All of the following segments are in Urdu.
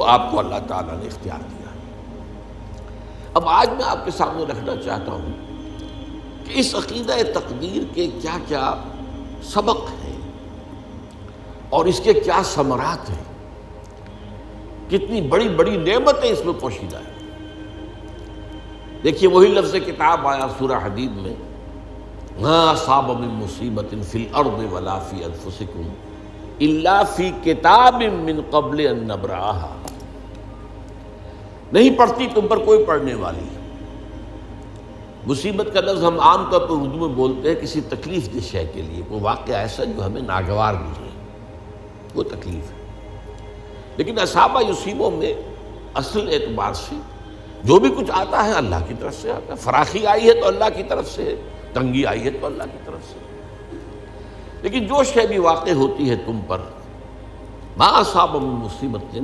وہ آپ کو اللہ تعالیٰ نے اختیار دیا ہے۔ اب آج میں آپ کے سامنے رکھنا چاہتا ہوں کہ اس عقیدہ تقدیر کے کیا کیا سبق ہیں اور اس کے کیا ثمرات ہیں، کتنی بڑی بڑی نعمتیں اس میں پوشیدہ ہیں۔ دیکھیے وہی لفظ کتاب آیا سورہ حدید میں، ما اصاب من مصیبت فی الارض ولا فی انفسکم الا فی کتاب من قبل ان نبرأہا۔ نہیں پڑتی تم پر کوئی پڑھنے والی۔ مصیبت کا لفظ ہم عام طور پر اردو میں بولتے ہیں کسی تکلیف دہ شے کے لیے، کوئی واقعہ ایسا جو ہمیں ناگوار نہیں ہے، وہ تکلیف ہے۔ لیکن اصابہ یصیبوں میں اصل اعتبار سے جو بھی کچھ آتا ہے اللہ کی طرف سے آتا ہے۔ فراخی آئی ہے تو اللہ کی طرف سے ہے، تنگی آئی ہے تو اللہ کی طرف سے۔ لیکن جو شے بھی واقع ہوتی ہے تم پر، ما اصاب من مصیبت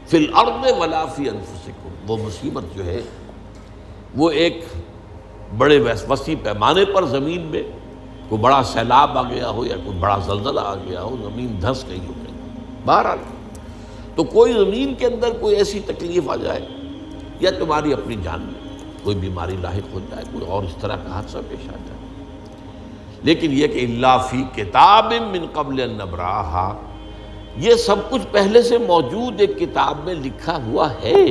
فی الارض ولا فی انفسکم، وہ مصیبت جو ہے وہ ایک بڑے وسیع پیمانے پر زمین میں کوئی بڑا سیلاب آ گیا ہو یا کوئی بڑا زلزلہ آ گیا ہو، زمین دھنس گئی ہو گئی، بہرحال تو کوئی زمین کے اندر کوئی ایسی تکلیف آ جائے یا تمہاری اپنی جان میں کوئی بیماری لاحق ہو جائے، کوئی اور اس طرح کا حادثہ پیش آ جائے، لیکن یہ کہ الا فی کتاب من قبل ان نبرأہا، یہ سب کچھ پہلے سے موجود ایک کتاب میں لکھا ہوا ہے،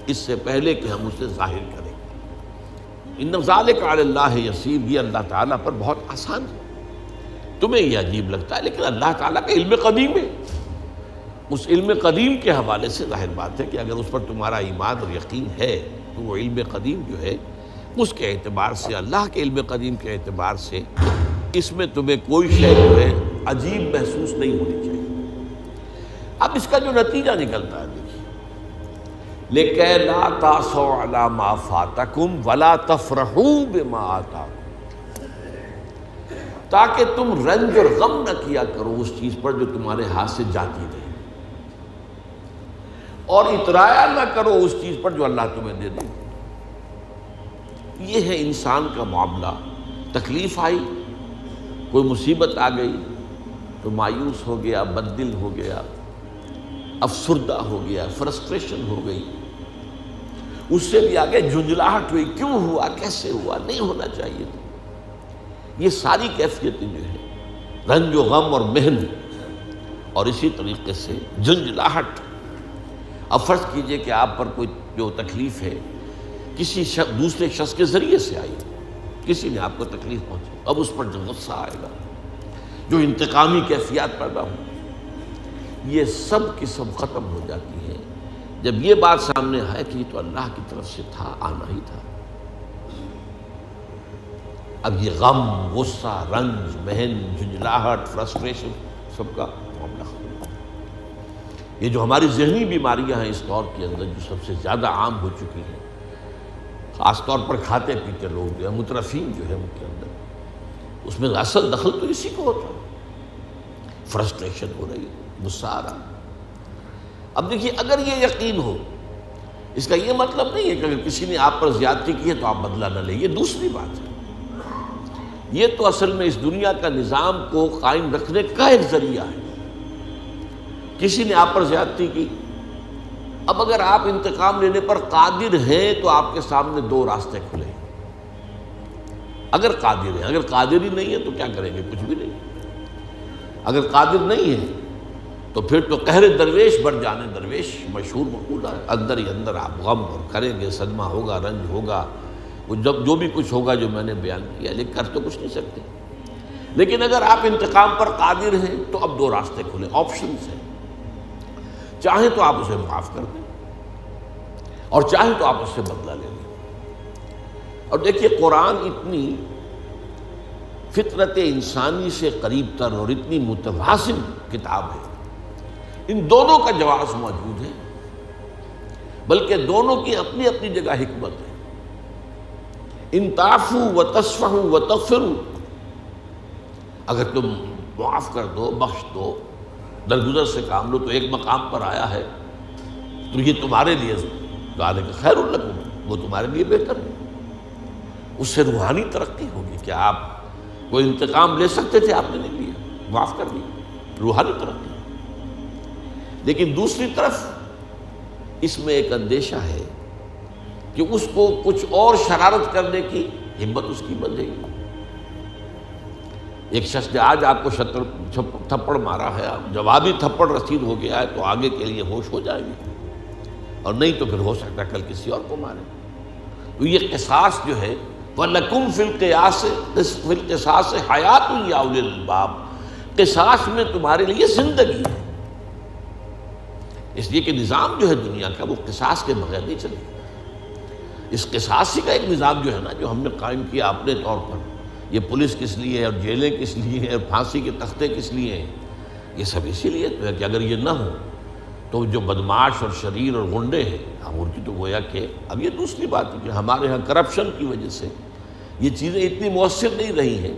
اس سے پہلے کہ ہم اسے ظاہر کریں۔ ان ذالک علی اللہ یسیر، یہ اللہ تعالیٰ پر بہت آسان ہے۔ تمہیں یہ عجیب لگتا ہے لیکن اللہ تعالیٰ کا علم قدیم ہے۔ اس علم قدیم کے حوالے سے ظاہر بات ہے کہ اگر اس پر تمہارا ایمان اور یقین ہے تو وہ علم قدیم جو ہے اس کے اعتبار سے، اللہ کے علم قدیم کے اعتبار سے، اس میں تمہیں کوئی شے جو ہے عجیب محسوس نہیں ہونی چاہیے۔ اب اس کا جو نتیجہ نکلتا ہے دیکھیے، لِكَيْ لَا تَأْسَوْا عَلَىٰ مَا فَاتَكُمْ وَلَا تَفْرَحُوا بِمَا آتَاكُمْ، تاکہ تم رنج اور غم نہ کیا کرو اس چیز پر جو تمہارے ہاتھ سے جاتی رہے، اور اترایا نہ کرو اس چیز پر جو اللہ تمہیں دے دے۔ یہ ہے انسان کا معاملہ۔ تکلیف آئی، کوئی مصیبت آ گئی تو مایوس ہو گیا، بددل ہو گیا، افسردہ ہو گیا، فرسٹریشن ہو گئی، اس سے بھی آگے جھنجھلاہٹ ہوئی، کیوں ہوا، کیسے ہوا، نہیں ہونا چاہیے تھا۔ یہ ساری کیفیتیں جو ہے رنج و غم اور محن، اور اسی طریقے سے جھنجھلاہٹ۔ اب فرض کیجئے کہ آپ پر کوئی جو تکلیف ہے کسی دوسرے شخص کے ذریعے سے آئی، کسی نے آپ کو تکلیف پہنچی، اب اس پر جو غصہ آئے گا، جو انتقامی کیفیات پیدا ہوں، یہ سب کی سب ختم ہو جاتی ہے جب یہ بات سامنے آئے کہ یہ تو اللہ کی طرف سے تھا، آنا ہی تھا۔ اب یہ غم، غصہ، رنج، محن، جھنجھلاہٹ، فرسٹریشن، سب کا معاملہ ختم۔ یہ جو ہماری ذہنی بیماریاں ہیں اس دور کے اندر جو سب سے زیادہ عام ہو چکی ہیں، خاص طور پر کھاتے پیتے لوگ جو ہیں، مترفین جو ہے ان کے اندر، اس میں اصل دخل تو اسی کو ہوتا ہے۔ فرسٹریشن ہو رہی ہے، غصہ آ رہا۔ اب دیکھیے اگر یہ یقین ہو، اس کا یہ مطلب نہیں ہے کہ اگر کسی نے آپ پر زیادتی کی ہے تو آپ بدلہ نہ لیں، یہ دوسری بات ہے۔ یہ تو اصل میں اس دنیا کا نظام کو قائم رکھنے کا ایک ذریعہ ہے۔ کسی نے آپ پر زیادتی کی، اب اگر آپ انتقام لینے پر قادر ہیں تو آپ کے سامنے دو راستے کھلے ہیں۔ اگر قادر ہیں، اگر قادر ہی نہیں ہے تو کیا کریں گے؟ کچھ بھی نہیں۔ اگر قادر نہیں ہے تو پھر تو قہر درویش بن جانے درویش، مشہور مقولہ ہے۔ اندر ہی اندر آپ غم اور کریں گے، صدمہ ہوگا، رنج ہوگا، وہ جو بھی کچھ ہوگا جو میں نے بیان کیا، لیکن کر تو کچھ نہیں سکتے۔ لیکن اگر آپ انتقام پر قادر ہیں تو اب دو راستے کھلے، آپشنز ہیں۔ چاہیں تو آپ اسے معاف کر دیں اور چاہیں تو آپ اس سے بدلہ لے لیں۔ اور دیکھیے قرآن اتنی فطرت انسانی سے قریب تر اور اتنی متوازن کتاب ہے، ان دونوں کا جواز موجود ہے، بلکہ دونوں کی اپنی اپنی جگہ حکمت ہے۔ ان تعفوا وتصفحوا وتغفروا، اگر تم معاف کر دو، بخش دو، درگزر سے کام لو، تو ایک مقام پر آیا ہے تو یہ تمہارے لیے ذالک خیر لکم، وہ تمہارے لیے بہتر ہے۔ اس سے روحانی ترقی ہوگی کہ آپ کوئی انتقام لے سکتے تھے، آپ نے نہیں لیا، معاف کر دیا، روحانی ترقی۔ لیکن دوسری طرف اس میں ایک اندیشہ ہے کہ اس کو کچھ اور شرارت کرنے کی ہمت اس کی بندھے گی۔ ایک شخص نے آج آپ کو تھپڑ مارا ہے، جوابی تھپڑ رسید ہو گیا ہے، تو آگے کے لیے ہوش ہو جائے گی، اور نہیں تو پھر ہو سکتا ہے کل کسی اور کو مارے۔ تو یہ قصاص جو ہے، وَلَكُمْ فِي الْقِصَاصِ حَيَاتٌ يَا أُولِي الْأَلْبَابِ، قصاص میں تمہارے لیے زندگی ہے، اس لیے کہ نظام جو ہے دنیا کا وہ قصاص کے بغیر نہیں چلے گا۔ اس قصاصی کا ایک نظام جو ہے نا، جو ہم نے قائم کیا اپنے طور پر، یہ پولیس کس لیے ہے اور جیلیں کس لیے ہیں اور پھانسی کے تختے کس لیے ہیں، یہ سب اسی لیے تو ہے کہ اگر یہ نہ ہو تو جو بدمعاش اور شریر اور غنڈے ہیں، ہم ان کی تو گویا کہ اب یہ دوسری بات ہے کہ ہمارے ہاں کرپشن کی وجہ سے یہ چیزیں اتنی مؤثر نہیں رہی ہیں،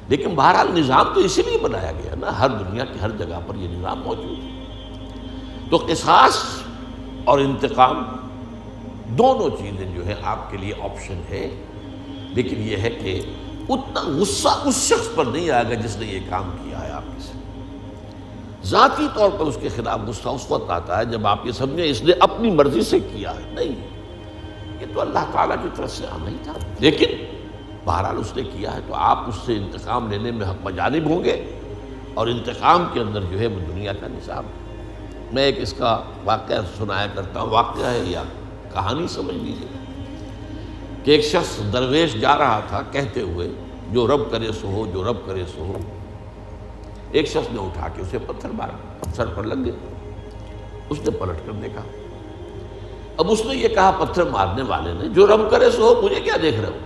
لیکن بہرحال نظام تو اسی لیے بنایا گیا نا، ہر دنیا کی ہر جگہ پر یہ نظام موجود ہے۔ تو قصاص اور انتقام دونوں چیزیں جو ہے آپ کے لیے آپشن ہے، لیکن یہ ہے کہ اتنا غصہ اس شخص پر نہیں آئے گا جس نے یہ کام کیا ہے آپ کے سے۔ ذاتی طور پر اس کے خلاف غصہ اس وقت آتا ہے جب آپ یہ سمجھیں اس نے اپنی مرضی سے کیا ہے، نہیں، یہ تو اللہ تعالیٰ کی طرف سے نہیں تھا، لیکن بہرحال اس نے کیا ہے تو آپ اس سے انتقام لینے میں حق بجانب ہوں گے، اور انتقام کے اندر جو ہے وہ دنیا کا نظام ہے۔ میں ایک اس کا واقعہ سنایا کرتا ہوں، واقعہ ہے یا کہانی سمجھ لیجیے، کہ ایک شخص درویش جا رہا تھا کہتے ہوئے جو رب کرے سو ہو، جو رب کرے سو ہو۔ ایک شخص نے اٹھا کے اسے پتھر مارا، سر پر لگ گیا۔ اس نے پلٹ کر دیکھا، اب اس نے یہ کہا پتھر مارنے والے نے، جو رب کرے سو ہو، مجھے کیا دیکھ رہے ہو؟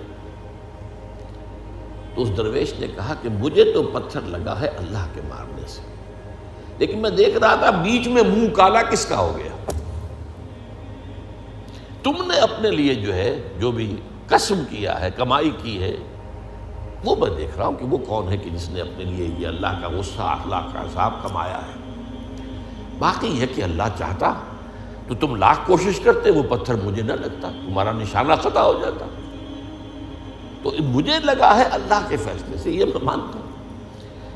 تو اس درویش نے کہا کہ مجھے تو پتھر لگا ہے اللہ کے مارنے سے، لیکن میں دیکھ رہا تھا بیچ میں منہ کالا کس کا ہو گیا؟ تم نے اپنے لیے جو ہے جو بھی کسب کیا ہے، کمائی کی ہے، وہ میں دیکھ رہا ہوں کہ وہ کون ہے کہ جس نے اپنے لیے یہ اللہ کا غصہ، اللہ کا عذاب کمایا ہے۔ باقی ہے کہ اللہ چاہتا تو تم لاکھ کوشش کرتے وہ پتھر مجھے نہ لگتا، تمہارا نشانہ خطا ہو جاتا، تو مجھے لگا ہے اللہ کے فیصلے سے، یہ میں مانتا ہوں۔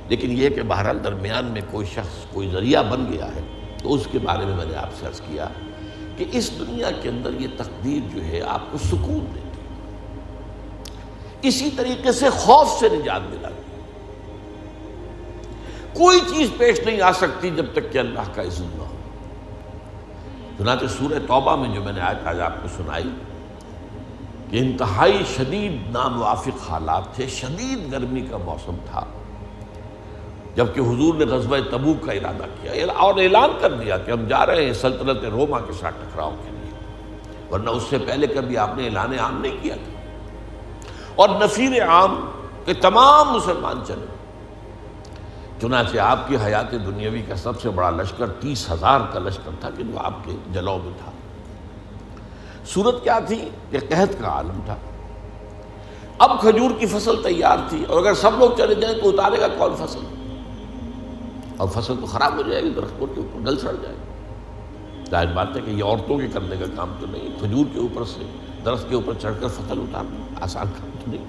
لیکن یہ کہ بہرحال درمیان میں کوئی شخص کوئی ذریعہ بن گیا ہے، تو اس کے بارے میں نے آپ سے عرض کیا کہ اس دنیا کے اندر یہ تقدیر جو ہے آپ کو سکون دیتی ہے، اسی طریقے سے خوف سے نجات دلاتی ہے۔ کوئی چیز پیش نہیں آ سکتی جب تک کہ اللہ کا اذن نہ ہو۔ چنانچہ سورہ توبہ میں جو میں نے آج آپ کو سنائی کہ انتہائی شدید ناموافق حالات تھے، شدید گرمی کا موسم تھا، جبکہ حضور نے غزوہ تبوک کا ارادہ کیا اور اعلان کر دیا کہ ہم جا رہے ہیں سلطنت روما کے ساتھ ٹکراؤ کے لیے، ورنہ اس سے پہلے کبھی آپ نے اعلان عام نہیں کیا تھا، اور نفیر عام کہ تمام مسلمان چلے۔ چنانچہ آپ کی حیات دنیاوی کا سب سے بڑا لشکر 30,000 کا لشکر تھا کہ جو آپ کے جلو میں تھا۔ صورت کیا تھی کہ قحط کا عالم تھا، اب کھجور کی فصل تیار تھی، اور اگر سب لوگ چلے جائیں تو اتارے گا کون فصل، اور فصل تو خراب ہو جائے گی، درختوں کے اوپر گل سڑ جائے گی۔ ظاہر بات ہے کہ یہ عورتوں کے کرنے کا کام تو نہیں، کھجور کے اوپر سے درخت کے اوپر چڑھ کر فصل اتارنا آسان کام تو نہیں۔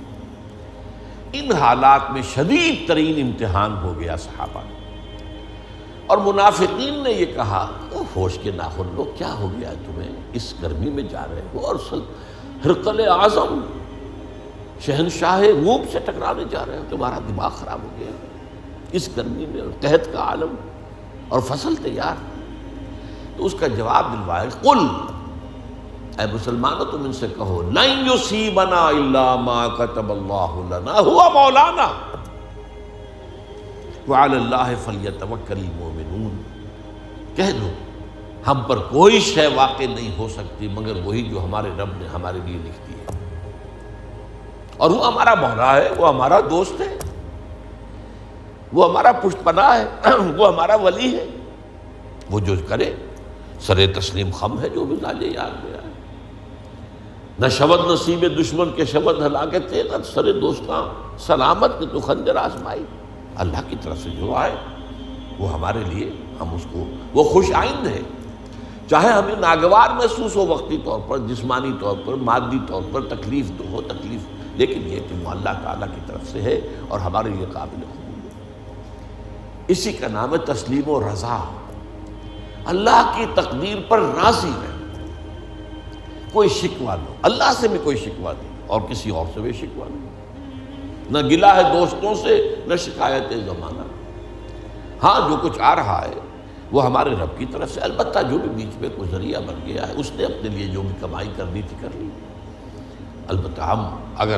ان حالات میں شدید ترین امتحان ہو گیا صحابہ، اور منافقین نے یہ کہا ہوش کے ناخن لو، کیا ہو گیا تمہیں، اس گرمی میں جا رہے ہو، اور ہرقل اعظم شہنشاہ روم سے ٹکرانے جا رہے ہو، تمہارا دماغ خراب ہو گیا اس گرمی میں، اور قحط کا عالم اور فصل تیار۔ تو اس کا جواب دلوایا، قل، اے مسلمانوں تم ان سے کہو، لن یصیبنا الا ما کتب اللہ لنا هو مولانا وعلی اللہ فلیتوکل المؤمنون، کہہ دو ہم پر کوئی شے واقع نہیں ہو سکتی مگر وہی جو ہمارے رب نے ہمارے لیے لکھ دی ہے، اور وہ ہمارا مولا ہے، وہ ہمارا دوست ہے، وہ ہمارا پشت پناہ ہے، وہ ہمارا ولی ہے، وہ جو کرے سر تسلیم خم ہے، جو مزاج یار میں آئے۔ نہ شبد نصیب دشمن کے شبد ہلاکت تیغت، سر دوستاں سلامت نے تو خنجر آزمائی۔ اللہ کی طرف سے جو آئے وہ ہمارے لیے، ہم اس کو، وہ خوش آئند ہے، چاہے ہمیں ناگوار محسوس ہو وقتی طور پر، جسمانی طور پر، مادی طور پر تکلیف تو ہو تکلیف، لیکن یہ کہ وہ اللہ تعالیٰ کی طرف سے ہے اور ہمارے لیے قابل قبول ہے۔ اسی کا نام ہے تسلیم و رضا، اللہ کی تقدیر پر راضی رہنا۔ کوئی شکوہ نہیں، اللہ سے بھی کوئی شکوہ نہیں اور کسی اور سے بھی شکوہ نہیں، نہ گلہ ہے دوستوں سے نہ شکایت زمانہ۔ ہاں جو کچھ آ رہا ہے وہ ہمارے رب کی طرف سے، البتہ جو بھی بیچ میں کوئی ذریعہ بن گیا ہے اس نے اپنے لیے جو بھی کمائی کرنی تھی کر لی، البتہ ہم اگر